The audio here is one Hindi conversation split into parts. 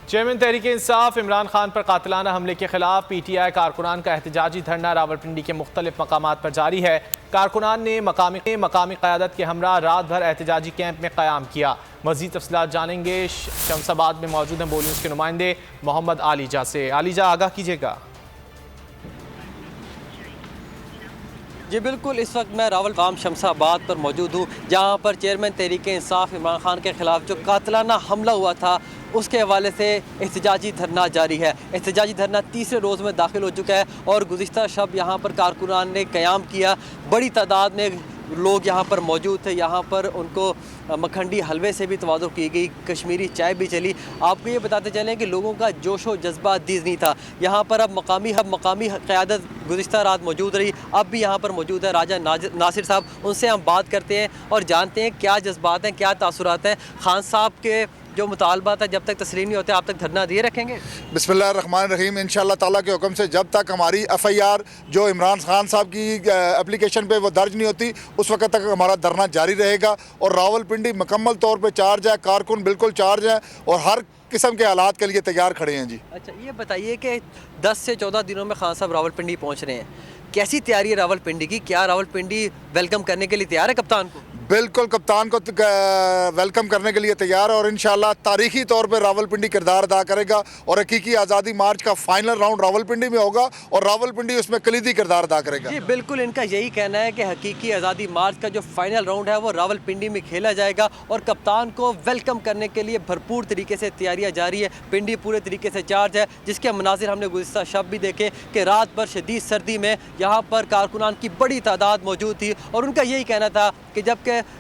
चेयरमैन तहरीक इंसाफ इमरान खान पर कातिलाना हमले के खिलाफ PTI कारकुनान का एहतजाजी धरना रावलपिंडी के मुख्तलिफ मकामात पर जारी है। कारकुनान ने मकामी क़यादत के हमरा रात भर एहतजाजी कैंप में क़याम किया। मज़ीद तफसीलात जानेंगे शमसाबाद में मौजूद हैं बोली के नुमाइंदे मोहम्मद आलीजा से। आलीजा, आगाह कीजिएगा। जी बिल्कुल, इस वक्त मैं रावलगाम शमसाबाद पर मौजूद हूँ, जहाँ पर चेयरमैन तहरीक इंसाफ इमरान खान के ख़िलाफ़ जो कातिलाना हमला हुआ था उसके हवाले से एहतजाजी धरना जारी है। एहतजाजी धरना तीसरे रोज़ में दाखिल हो चुका है और गुज़िश्ता शब यहाँ पर कारकुनान ने क़याम किया। बड़ी तादाद में लोग यहाँ पर मौजूद थे। यहाँ पर उनको मखंडी हलवे से भी तवाज़ुह की गई, कश्मीरी चाय भी चली। आपको ये बताते चलें कि लोगों का जोश व जज्बा दीज़ नहीं था। यहाँ पर अब मकामी क़यादत गुज़िश्ता रात मौजूद रही, अब भी यहाँ पर मौजूद है राजा नासिर साहब। उनसे हम बात करते हैं और जानते हैं क्या जज्बात हैं, क्या तासुरात हैं। खान साहब के जो मुतालबात है जब तक तस्लीम नहीं होते आप तक धरना दिए रखेंगे? बिस्मिल्लाहिर्रहमानिर्रहीम। इंशाअल्लाह ताला के हुक्म से जब तक हमारी FIR जो इमरान खान साहब की एप्लीकेशन पे वो दर्ज नहीं होती उस वक्त तक हमारा धरना जारी रहेगा। और रावलपिंडी मुकम्मल तौर पे चार्ज है, कारकुन बिल्कुल चार्ज है और हर किस्म के हालात के लिए तैयार खड़े हैं। जी अच्छा, ये बताइए कि 10 से 14 दिनों में खान साहब रावलपिंडी पहुँच रहे हैं, कैसी तैयारी है रावलपिंडी की? क्या रावलपिंडी वेलकम करने के लिए तैयार है कप्तान को? बिल्कुल, कप्तान को वेलकम करने के लिए तैयार है और इंशाल्लाह तारीखी तौर पे रावलपिंडी किरदार अदा करेगा और हकीकी आज़ादी मार्च का फाइनल राउंड रावलपिंडी में होगा और रावलपिंडी उसमें कलीदी किरदार अदा करेगा। जी बिल्कुल, इनका यही कहना है कि हकीकी आज़ादी मार्च का जो फाइनल राउंड है वो रावलपिंडी में खेला जाएगा और कप्तान को वेलकम करने के लिए भरपूर तरीके से तैयारियाँ जारी है। पिंडी पूरे तरीके से चार्ज है, जिसके मनाजिर हमने गुज़िश्ता शब भी देखे कि रात भर शदीद सर्दी में यहाँ पर कारकुनान की बड़ी तादाद मौजूद थी और उनका यही कहना था कि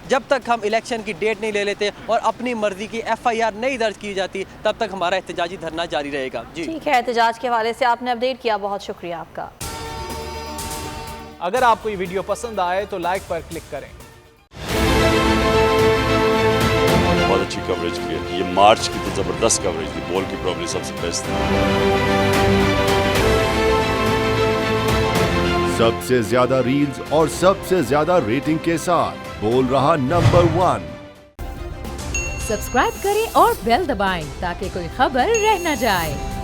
जब तक हम इलेक्शन की डेट नहीं ले लेते और अपनी मर्जी की FIR नहीं दर्ज की जाती तब तक हमारा एहतजाजी धरना जारी रहेगा। जी ठीक है, एहतजाज के हवाले से आपने अपडेट किया, बहुत शुक्रिया आपका। अगर आपको ये वीडियो पसंद आए तो लाइक पर क्लिक करें। बहुत अच्छी कवरेज की, ये मार्च की तो ज़बरदस्त कवरेज थी, बॉल की प्रॉब्लम सबसे बेस्ट थी। सबसे ज्यादा रील्स और सबसे ज्यादा रेटिंग के साथ बोल रहा नंबर 1। सब्सक्राइब करें और बेल दबाएं ताकि कोई खबर रह न जाए।